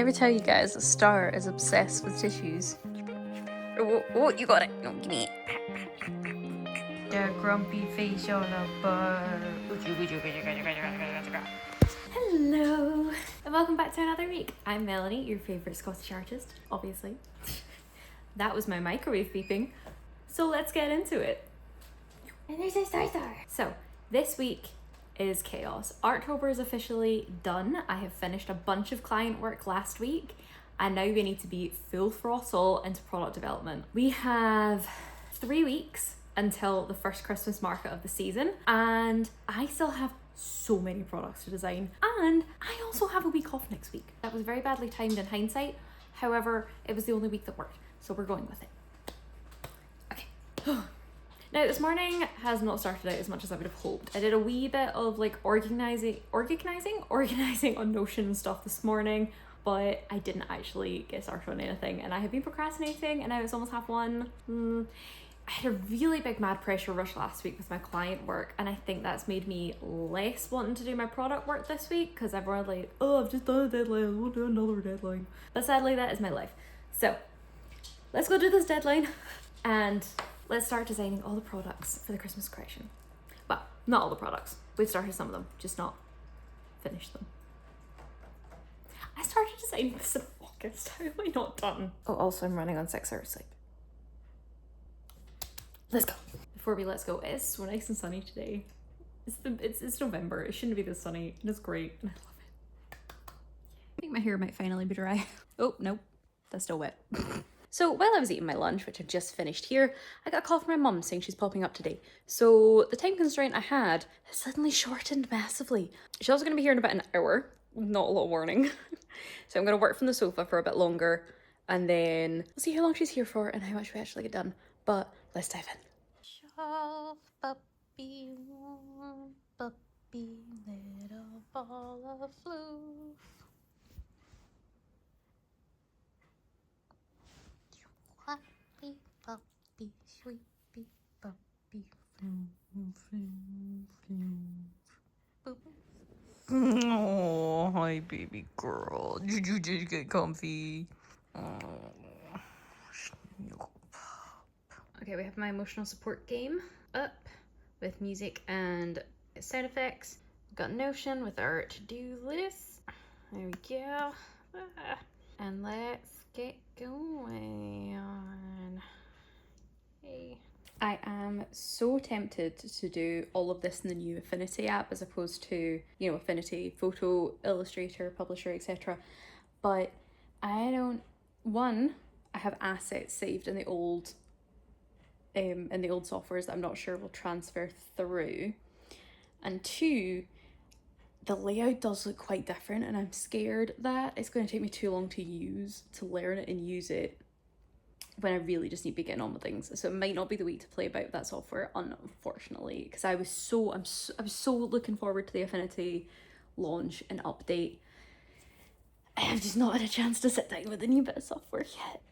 Ever tell you guys a star is obsessed with tissues? Oh, you got it. No, give me it. The grumpy face on a bird. Hello, and welcome back to another week. I'm Melanie, your favourite Scottish artist, obviously. That was my microwave beeping. So let's get into it. And there's a star. So, this week is chaos. Arttober is officially done. I have finished a bunch of client work last week, and now we need to be full throttle into product development. We have 3 weeks until the first Christmas market of the season, and I still have so many products to design, and I also have a week off next week. That was very badly timed in hindsight. However, it was the only week that worked, so we're going with it. Okay. Now, this morning has not started out as much as I would have hoped. I did a wee bit of like organizing on Notion and stuff this morning, but I didn't actually get started on anything, and I have been procrastinating, and now it's almost 1:30. I had a really big mad pressure rush last week with my client work, and I think that's made me less wanting to do my product work this week, because everyone's like, oh, I've just done a deadline, I won't do another deadline. But sadly, that is my life. So let's go do this deadline, and let's start designing all the products for the Christmas collection. Well, not all the products. We've started some of them, just not finished them. I started designing this in August. How am I not done? Oh, also I'm running on 6 hours sleep. Let's go. Before we let's go, it's so nice and sunny today. It's November. It shouldn't be this sunny, and it's great, and I love it. I think my hair might finally be dry. Oh, no, that's still wet. So while I was eating my lunch, which I've just finished here, I got a call from my mum saying she's popping up today. So the time constraint I had has suddenly shortened massively. She's also going to be here in about an hour, not a lot of warning. So I'm going to work from the sofa for a bit longer, and then we'll see how long she's here for and how much we actually get done. But let's dive in. Soft puppy, warm puppy, little ball of floof. Happy puppy, sweetie puppy, floom, floom, floom. Boop. Oh, hi, baby girl. Did you just get comfy? Oh. Okay, we have my emotional support game up with music and sound effects. We've got Notion with our to-do list. There we go. And let's get going. Hey. I am so tempted to do all of this in the new Affinity app as opposed to, Affinity, Photo, Illustrator, Publisher, etc. But I have assets saved in the old softwares that I'm not sure will transfer through. And 2, the layout does look quite different, and I'm scared that it's going to take me too long to learn it and use it when I really just need to be getting on with things. So it might not be the week to play about with that software, unfortunately, because I was so looking forward to the Affinity launch and update. I have just not had a chance to sit down with a new bit of software yet.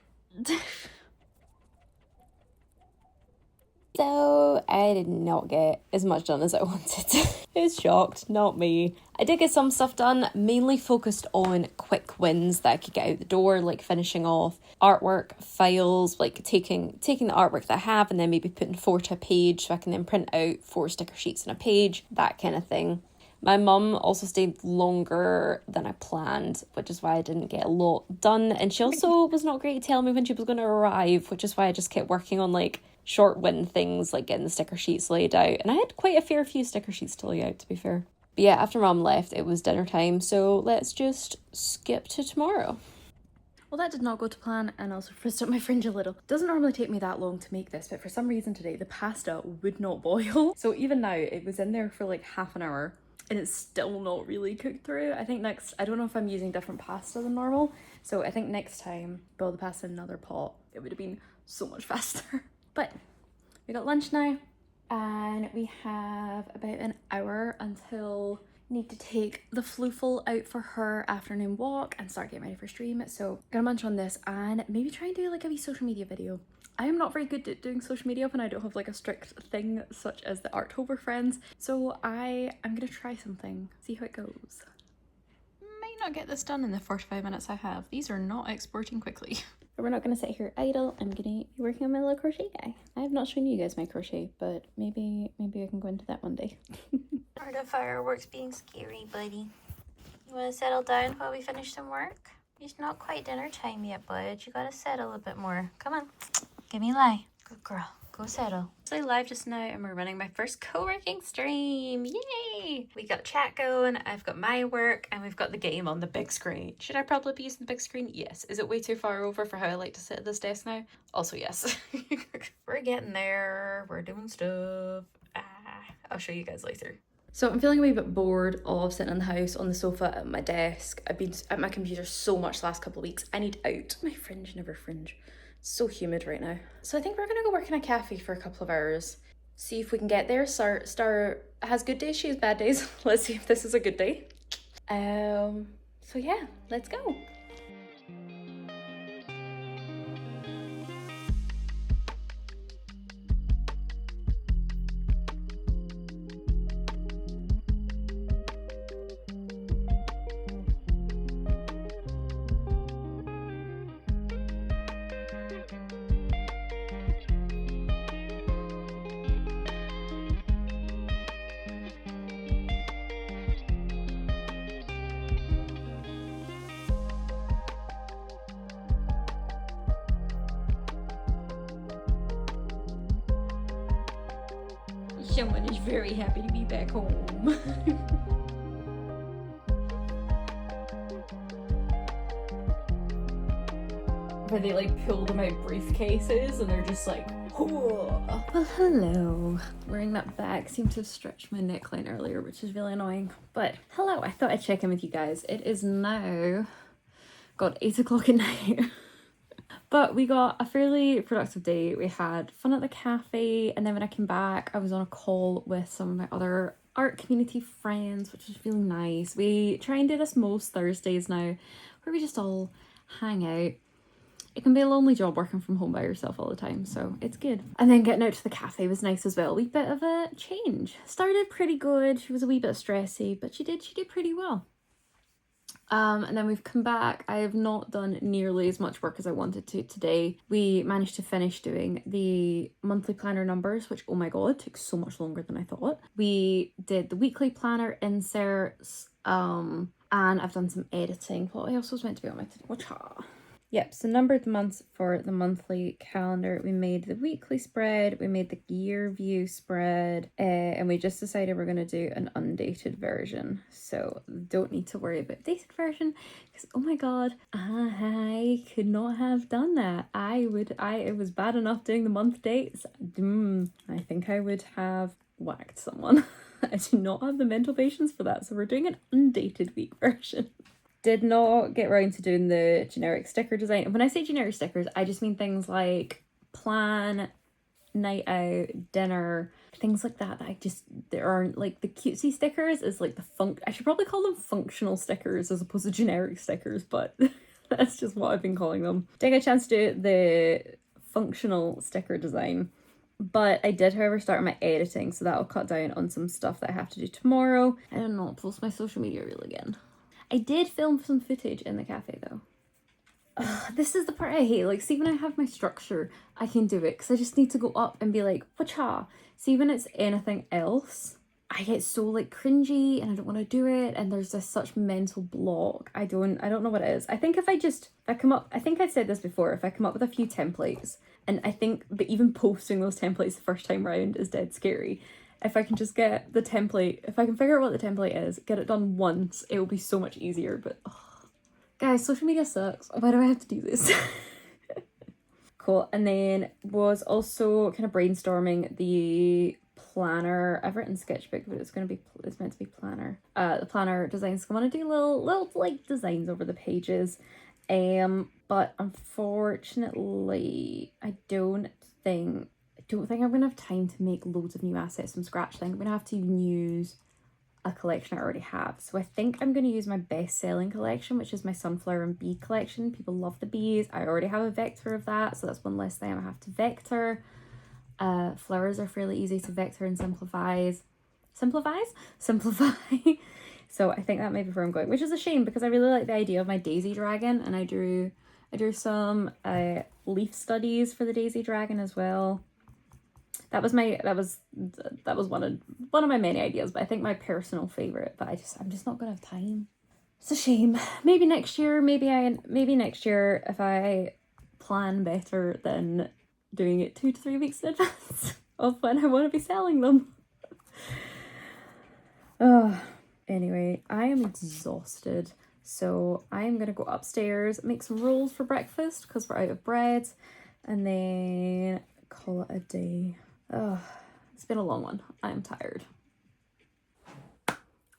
So I did not get as much done as I wanted. Who's shocked? Not me. I did get some stuff done, mainly focused on quick wins that I could get out the door, like finishing off artwork, files, like taking the artwork that I have and then maybe putting 4 to a page so I can then print out 4 sticker sheets on a page, that kind of thing. My mum also stayed longer than I planned, which is why I didn't get a lot done. And she also was not great at telling me when she was going to arrive, which is why I just kept working on like short win things, like getting the sticker sheets laid out. And I had quite a fair few sticker sheets to lay out, to be fair. But yeah, after Mum left, it was dinner time. So let's just skip to tomorrow. Well, that did not go to plan, and also frizzed up my fringe a little. It doesn't normally take me that long to make this, but for some reason today, the pasta would not boil. So even now, it was in there for like half an hour, and it's still not really cooked through. I don't know if I'm using different pasta than normal, so I think next time, boil the pasta in another pot. It would have been so much faster. But we got lunch now, and we have about an hour until I need to take the Floofle out for her afternoon walk and start getting ready for stream. So gonna munch on this and maybe try and do like a wee social media video. I am not very good at doing social media when I don't have like a strict thing such as the Arttober friends. So I'm gonna try something, see how it goes. Might not get this done in the 45 minutes I have? These are not exporting quickly. But we're not going to sit here idle. I'm going to be working on my little crochet guy. I have not shown you guys my crochet, but maybe I can go into that one day. Are the fireworks being scary, buddy? You want to settle down while we finish some work? It's not quite dinner time yet, bud. You gotta settle a bit more. Come on, give me a lie. Good girl. Go settle. So live just now and we're running my first co-working stream. Yay! We got chat going, I've got my work, and we've got the game on the big screen. Should I probably be using the big screen? Yes. Is it way too far over for how I like to sit at this desk now? Also yes. We're getting there. We're doing stuff. I'll show you guys later. So I'm feeling a wee bit bored of sitting in the house on the sofa at my desk. I've been at my computer so much the last couple of weeks. I need out. My fringe never fringe. It's so humid right now. So I think we're gonna go work in a cafe for a couple of hours. See if we can get there. Star has good days, she has bad days. Let's see if this is a good day. So yeah, let's go. Someone is very happy to be back home. Where they like pull them out briefcases and they're just like, whoa. Well, hello. Wearing that bag seemed to have stretched my neckline earlier, which is really annoying. But hello, I thought I'd check in with you guys. It is now, God, 8 o'clock at night. But we got a fairly productive day. We had fun at the cafe, and then when I came back, I was on a call with some of my other art community friends, which was really nice. We try and do this most Thursdays now, where we just all hang out. It can be a lonely job working from home by yourself all the time, so it's good. And then getting out to the cafe was nice as well. A wee bit of a change. Started pretty good. She was a wee bit stressy, but she did pretty well. And then we've come back. I have not done nearly as much work as I wanted to today. We managed to finish doing the monthly planner numbers, which, oh my god, took so much longer than I thought. We did the weekly planner inserts, and I've done some editing. What else was meant to be on my to-do? Yep, so numbered months for the monthly calendar. We made the weekly spread, we made the year view spread, and we just decided we're going to do an undated version. So don't need to worry about dated version, because oh my god, I could not have done that. It was bad enough doing the month dates. I think I would have whacked someone. I do not have the mental patience for that, so we're doing an undated week version. Did not get around to doing the generic sticker design. When I say generic stickers, I just mean things like plan, night out, dinner, things like that. There aren't like the cutesy stickers is like I should probably call them functional stickers as opposed to generic stickers, but that's just what I've been calling them. Didn't get a chance to do the functional sticker design. But I did, however, start my editing, so that'll cut down on some stuff that I have to do tomorrow. I don't know, post my social media reel again. I did film some footage in the cafe though. This is the part I hate. Like, see, when I have my structure, I can do it because I just need to go up and be like, wacha. See, when it's anything else, I get so like cringy and I don't want to do it. And there's this such mental block. I don't know what it is. I think if I come up, I think I said this before, if I come up with a few templates, and I think that even posting those templates the first time round is dead scary. If I can just get the template, if I can figure out what the template is, get it done once, it will be so much easier. But guys, social media sucks. Why do I have to do this? Cool. And then was also kind of brainstorming the planner. I've written sketchbook, but it's meant to be planner. The planner designs. I want to do little like designs over the pages. But unfortunately, I don't think I'm going to have time to make loads of new assets from scratch. I think I'm going to have to even use a collection I already have. So I think I'm going to use my best-selling collection, which is my sunflower and bee collection. People love the bees. I already have a vector of that, so that's one less thing I have to vector. Flowers are fairly easy to vector and simplify. So I think that might be where I'm going, which is a shame because I really like the idea of my daisy dragon, and I drew some leaf studies for the daisy dragon as well. That was one of my many ideas, but I think my personal favorite. But I'm just not gonna have time. It's a shame. Maybe next year. Maybe next year if I plan better than doing it 2 to 3 weeks in advance of when I want to be selling them. Anyway, I am exhausted. So I'm gonna go upstairs, make some rolls for breakfast because we're out of bread, and then call it a day. It's been a long one. I'm tired.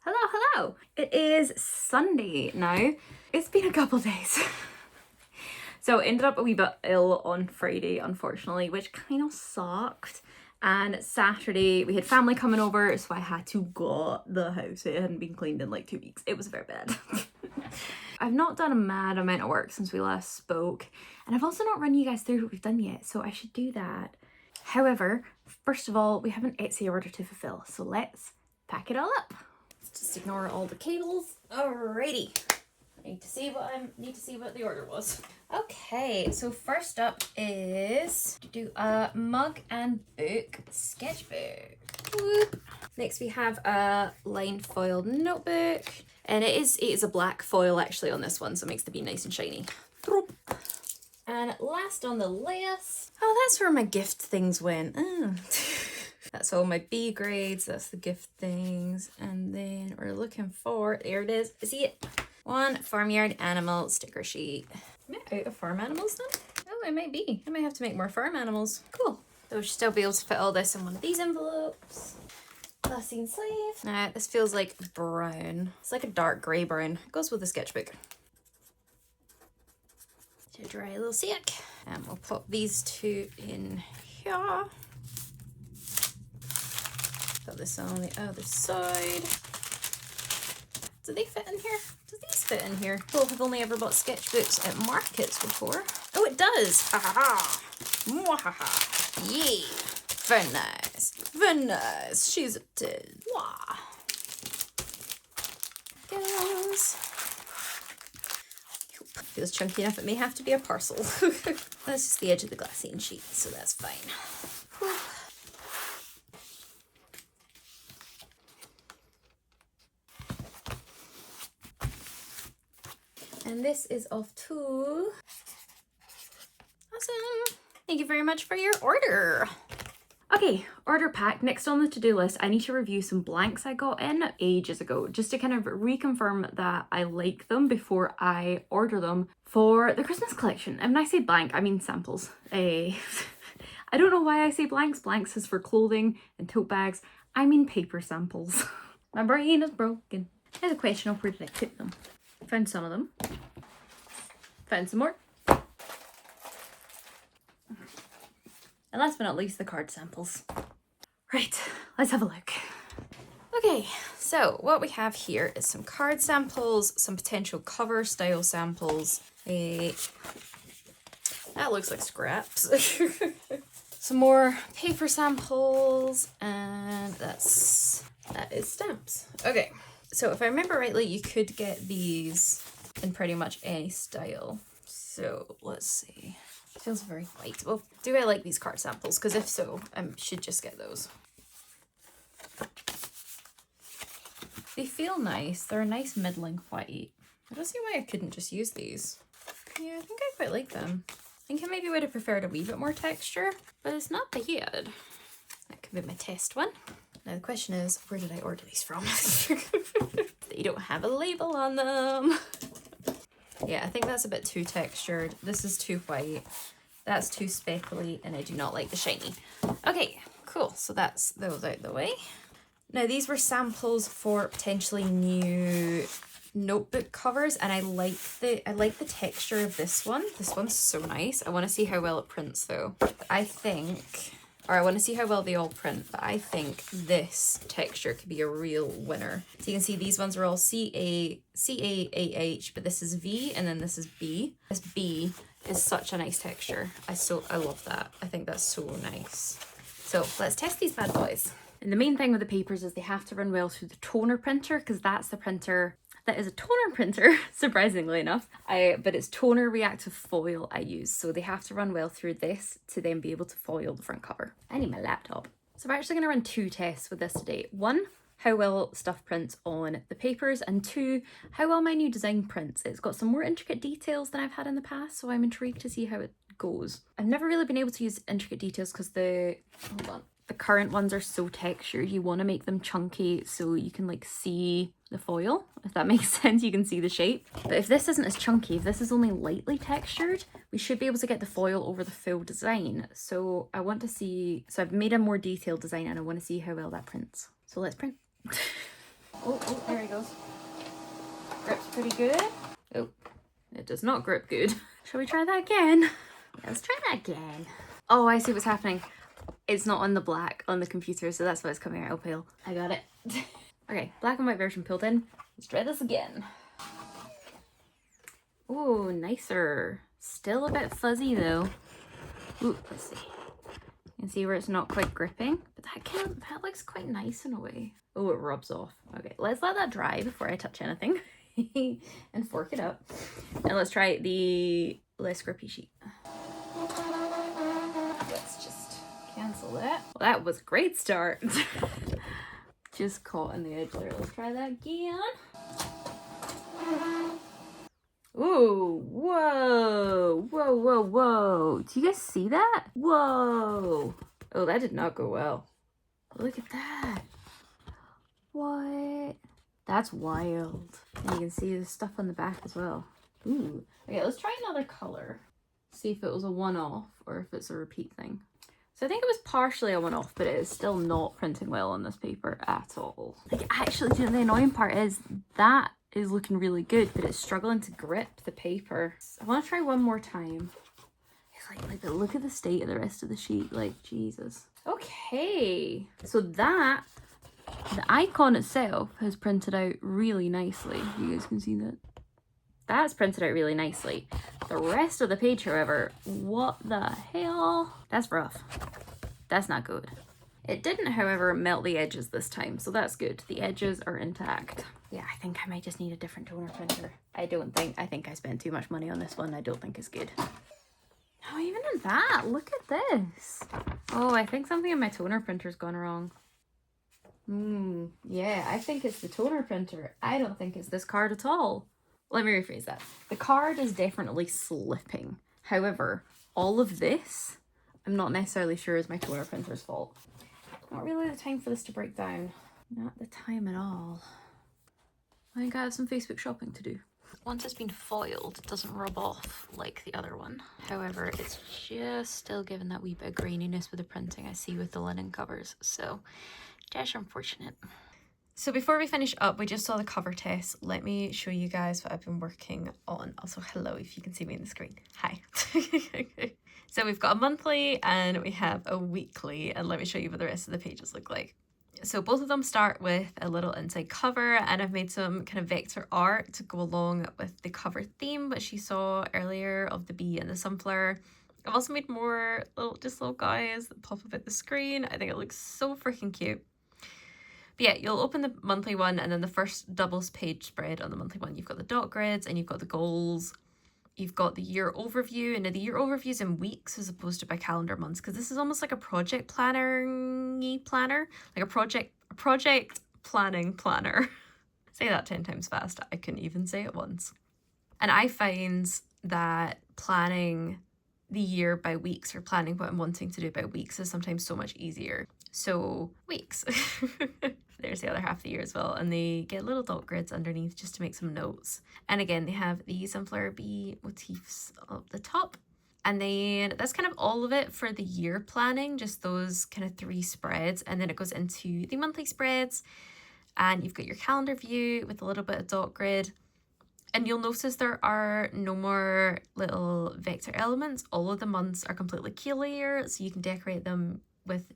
Hello. It is Sunday now. It's been a couple days. So ended up a wee bit ill on Friday, unfortunately, which kind of sucked. And Saturday we had family coming over, so I had to gut the house. It hadn't been cleaned in like 2 weeks. It was very bad. I've not done a mad amount of work since we last spoke, and I've also not run you guys through what we've done yet, so I should do that. However, first of all, we have an Etsy order to fulfill, so let's pack it all up. Let's just ignore all the cables. Alrighty. I need to see what the order was. Okay, so first up is to do a mug and book sketchbook. Whoop. Next we have a lined foiled notebook, and it is a black foil actually on this one, so it makes the bee nice and shiny. And last on the list, oh, that's where my gift things went. Oh. That's all my B grades, that's the gift things, and then we're looking for, there it is, see it? One farmyard animal sticker sheet. Am I out of farm animals then? Oh, I might be. I might have to make more farm animals. Cool. So we should still be able to fit all this in one of these envelopes. Glassine sleeve. Now, this feels like brown. It's like a dark grey brown. It goes with the sketchbook. To dry a little sec. And we'll pop these two in here. Put this on the other side. Do they fit in here? Do these fit in here? Well, I've only ever bought sketchbooks at markets before. Oh, it does! Ha ha ha! Mwahaha! Yay! Very nice. Very nice. She's a 10. Wah! Goes. Feels chunky enough. It may have to be a parcel. That's just the edge of the glassine sheet, so that's fine. Whew. And this is off to... Awesome! Thank you very much for your order. Okay, order pack. Next on the to-do list, I need to review some blanks I got in ages ago, just to kind of reconfirm that I like them before I order them for the Christmas collection. And when I say blank, I mean samples. I don't know why I say blanks. Blanks is for clothing and tote bags. I mean paper samples. My brain is broken. There's a question of where did I put them? Found some of them. Found some more. And last but not least, the card samples. Right, let's have a look. Okay, so what we have here is some card samples, some potential cover style samples. That looks like scraps. Some more paper samples, and that is stamps. Okay, so if I remember rightly, you could get these in pretty much any style. So let's see. It feels very white. Well, do I like these card samples? Because if so, I should just get those. They feel nice. They're a nice middling white. I don't see why I couldn't just use these. Yeah, I think I quite like them. I think I maybe would have preferred a wee bit more texture, but it's not bad. That could be my test one. Now the question is, where did I order these from? They don't have a label on them. Yeah, I think that's a bit too textured. This is too white. That's too speckly, and I do not like the shiny. Okay, cool. So that's those out the way. Now these were samples for potentially new notebook covers, and I like the texture of this one. This one's so nice. I want to see how well it prints though. I want to see how well they all print, but I think this texture could be a real winner. So you can see these ones are all CAAH, but this is V and then this is B. This B is such a nice texture. I love that. I think that's so nice. So let's test these bad boys. And the main thing with the papers is they have to run well through the toner printer, because that's the printer that is a toner printer, surprisingly enough. But it's toner reactive foil I use, so they have to run well through this to then be able to foil the front cover. I need my laptop. So I'm actually going to run 2 tests with this today. 1, how well stuff prints on the papers, and 2, how well my new design prints. It's got some more intricate details than I've had in the past, so I'm intrigued to see how it goes. I've never really been able to use intricate details because the current ones are so textured. You want to make them chunky so you can like see the foil, if that makes sense. You can see the shape. But if this isn't as chunky, if this is only lightly textured, we should be able to get the foil over the full design. So I want to see, so I've made a more detailed design and I want to see how well that prints. So let's print. Oh, there he goes. Grips pretty good. Oh, it does not grip good. Shall we try that again? Let's try that again. Oh, I see what's happening. It's not on the black on the computer, so that's why it's coming out pale. I got it. Okay, black and white version pulled in. Let's try this again. Oh, nicer. Still a bit fuzzy though. Ooh, let's see. You can see where it's not quite gripping, but that looks quite nice in a way. Oh, it rubs off. Okay, let's let that dry before I touch anything and fork it up. And let's try the less grippy sheet. Let's just cancel that. Well, that was a great start. Just caught on the edge there. Let's try that again. Ooh, whoa, whoa, whoa, whoa. Do you guys see that? Whoa. Oh, that did not go well. Look at that. What? That's wild. And you can see the stuff on the back as well. Ooh. Okay, let's try another color. See if it was a one-off or if it's a repeat thing. So I think it was partially a one-off, but it is still not printing well on this paper at all. Like, actually, you know, the annoying part is that is looking really good, but it's struggling to grip the paper. So I want to try one more time. It's like, but look at the state of the rest of the sheet. Like, Jesus. Okay. So that, the icon itself has printed out really nicely. You guys can see that. That's printed out really nicely. The rest of the page, however, what the hell? That's rough. That's not good. It didn't, however, melt the edges this time, so that's good. The edges are intact. Yeah, I think I might just need a different toner printer. I think I spent too much money on this one. I don't think it's good. Oh, even in that, look at this. Oh, I think something in my toner printer's gone wrong. Yeah, I think it's the toner printer. I don't think it's this card at all. Let me rephrase that. The card is definitely slipping. However, all of this, I'm not necessarily sure is my toner printer's fault. Not really the time for this to break down. Not the time at all. I think I have some Facebook shopping to do. Once it's been foiled, it doesn't rub off like the other one. However, it's just still giving that wee bit of graininess with the printing I see with the linen covers. So, that's unfortunate. So before we finish up, we just saw the cover test. Let me show you guys what I've been working on. Also, hello, if you can see me on the screen. Hi. So we've got a monthly and we have a weekly, and let me show you what the rest of the pages look like. So both of them start with a little inside cover, and I've made some kind of vector art to go along with the cover theme, which you saw earlier of the bee and the sunflower. I've also made more little guys that pop up at the screen. I think it looks so freaking cute. But yeah, you'll open the monthly one, and then the first doubles page spread on the monthly one, you've got the dot grids and you've got the goals. You've got the year overview, and the year overview is in weeks as opposed to by calendar months, because this is almost like a project planner, like a project planning planner. Say that 10 times fast. I couldn't even say it once. And I find that planning the year by weeks, or planning what I'm wanting to do by weeks, is sometimes so much easier. So weeks. There's the other half of the year as well, and they get little dot grids underneath just to make some notes. And again, they have the sunflower bee motifs up the top, and then that's kind of all of it for the year planning, just those kind of 3 spreads. And then it goes into the monthly spreads, and you've got your calendar view with a little bit of dot grid. And you'll notice there are no more little vector elements. All of the months are completely clear, so you can decorate them with,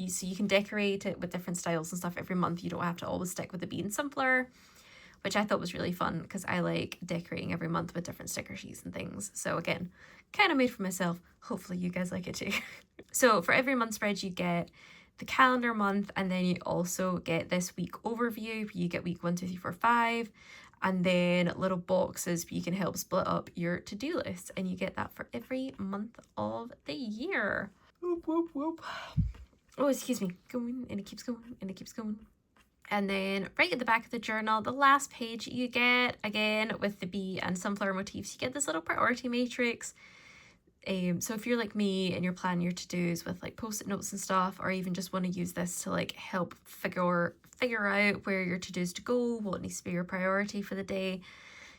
so you can decorate it with different styles and stuff every month. You don't have to always stick with the bee and sunflower, which I thought was really fun because I like decorating every month with different sticker sheets and things. So again, kind of made for myself. Hopefully you guys like it too. So for every month spread, you get the calendar month, and then you also get this week overview. You get week 1, 2, 3, 4, 5, and then little boxes you can help split up your to-do list, and you get that for every month of the year. Whoop, whoop, whoop. Oh, excuse me. Going, and it keeps going, and it keeps going. And then right at the back of the journal, the last page, you get, again, with the bee and sunflower motifs, you get this little priority matrix. So if you're like me and you're planning your to-dos with like post-it notes and stuff, or even just want to use this to like help figure out where your to-dos to go, what needs to be your priority for the day,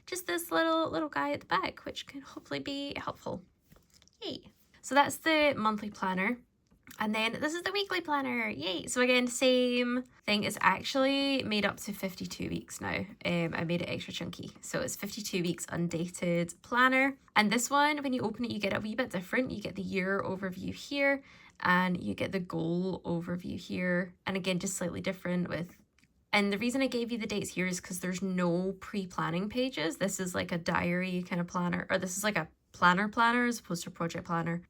just this little guy at the back, which can hopefully be helpful. Yay! So that's the monthly planner. And then this is the weekly planner. Yay! So again, same thing. It's actually made up to 52 weeks now. I made it extra chunky. So it's 52 weeks undated planner. And this one, when you open it, you get a wee bit different. You get the year overview here, and you get the goal overview here. And again, just slightly different with... And the reason I gave you the dates here is because there's no pre-planning pages. This is like a diary kind of planner, or this is like a planner as opposed to a project planner.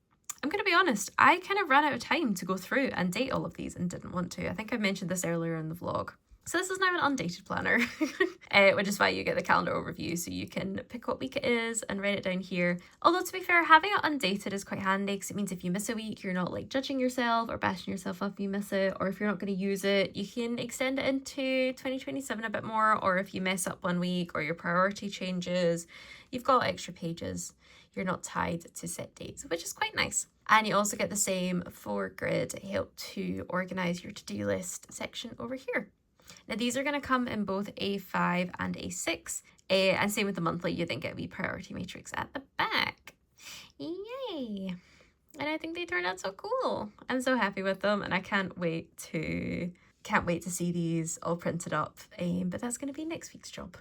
I'm going to be honest, I kind of ran out of time to go through and date all of these and didn't want to. I think I mentioned this earlier in the vlog. So this is now an undated planner, which is why you get the calendar overview, so you can pick what week it is and write it down here. Although to be fair, having it undated is quite handy, because it means if you miss a week, you're not like judging yourself or bashing yourself up if you miss it, or if you're not going to use it, you can extend it into 2027 a bit more, or if you mess up one week or your priority changes, you've got extra pages. You're not tied to set dates, which is quite nice. And you also get the same 4 grid to help to organize your to-do list section over here. Now these are going to come in both A5 and A6, and same with the monthly, you then get a wee priority matrix at the back. Yay! And I think they turned out so cool. I'm so happy with them, and I can't wait to see these all printed up, but that's going to be next week's job.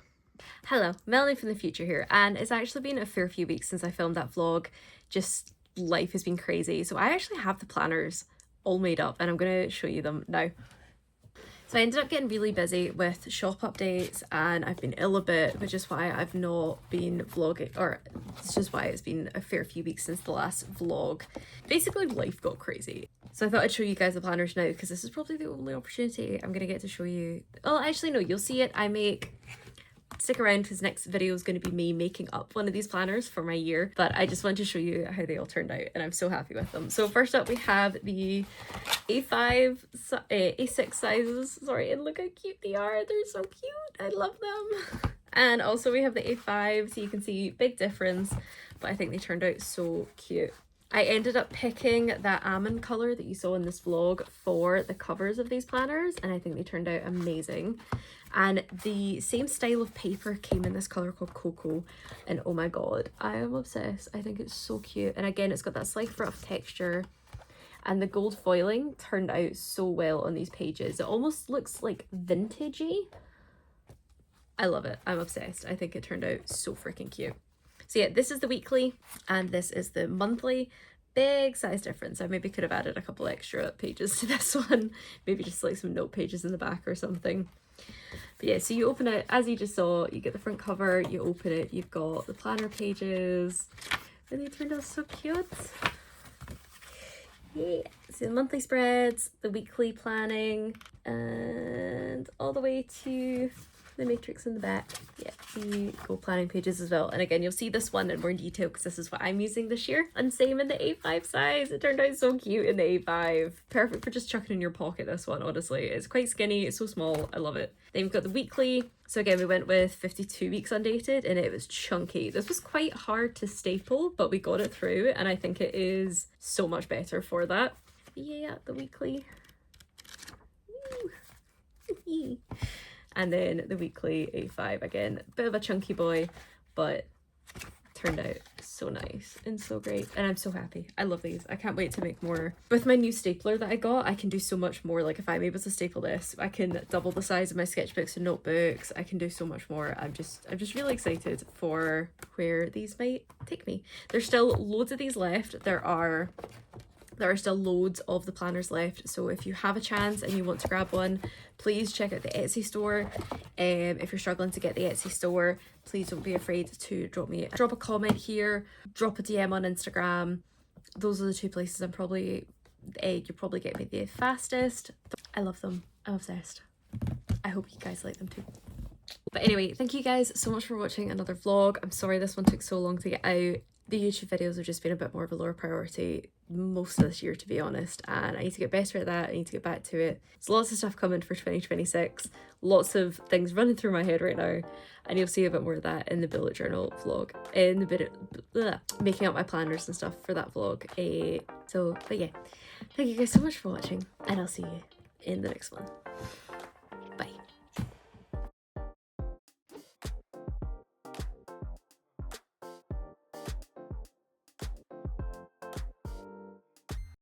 Hello, Melanie from the future here, and it's actually been a fair few weeks since I filmed that vlog. Just life has been crazy, so I actually have the planners all made up, and I'm going to show you them now. So I ended up getting really busy with shop updates, and I've been ill a bit, which is why I've not been vlogging, or it's just why it's been a fair few weeks since the last vlog. Basically, life got crazy. So I thought I'd show you guys the planners now, because this is probably the only opportunity I'm going to get to show you. Oh, actually no, you'll see it. Stick around, because next video is going to be me making up one of these planners for my year, but I just want to show you how they all turned out, and I'm so happy with them. So first up we have the A6 sizes, sorry, and look how cute they are. They're so cute, I love them. And also we have the A5, so you can see big difference, but I think they turned out so cute. I ended up picking that almond colour that you saw in this vlog for the covers of these planners, and I think they turned out amazing. And the same style of paper came in this colour called Cocoa, and oh my god, I am obsessed. I think it's so cute, and again, it's got that slight rough texture, and the gold foiling turned out so well on these pages. It almost looks like vintagey. I love it. I'm obsessed. I think it turned out so freaking cute. So yeah, this is the weekly and this is the monthly. Big size difference. I maybe could have added a couple extra pages to this one. Maybe just like some note pages in the back or something. But yeah, so you open it, as you just saw, you get the front cover, you open it, you've got the planner pages, and they turned out so cute. Yeah, so the monthly spreads, the weekly planning, and all the way to the matrix in the back. Yeah, the goal planning pages as well. And again, you'll see this one in more detail because this is what I'm using this year. And same in the A5 size. It turned out so cute in the A5. Perfect for just chucking in your pocket, this one, honestly. It's quite skinny, it's so small, I love it. Then we've got the weekly. So again, we went with 52 weeks undated and it was chunky. This was quite hard to staple, but we got it through and I think it is so much better for that. Yeah, the weekly. Woo. And then the weekly A5, again, bit of a chunky boy, but turned out so nice and so great. And I'm so happy. I love these. I can't wait to make more. With my new stapler that I got, I can do so much more. Like if I'm able to staple this, I can double the size of my sketchbooks and notebooks. I can do so much more. I'm just really excited for where these might take me. There's still loads of these left. There are still loads of the planners left, so if you have a chance and you want to grab one, please check out the Etsy store. If you're struggling to get the Etsy store, please don't be afraid to drop a comment here, drop a DM on Instagram. Those are the two places I'm probably You'll probably get me the fastest. I love them. I'm obsessed. I hope you guys like them too. But anyway, thank you guys so much for watching another vlog. I'm sorry this one took so long to get out. The YouTube videos have just been a bit more of a lower priority most of this year, to be honest, and I need to get better at that. I need to get back to it. There's lots of stuff coming for 2026, lots of things running through my head right now, and you'll see a bit more of that in the bullet journal vlog, in the bit of making up my planners and stuff for that vlog. But yeah, thank you guys so much for watching, and I'll see you in the next one.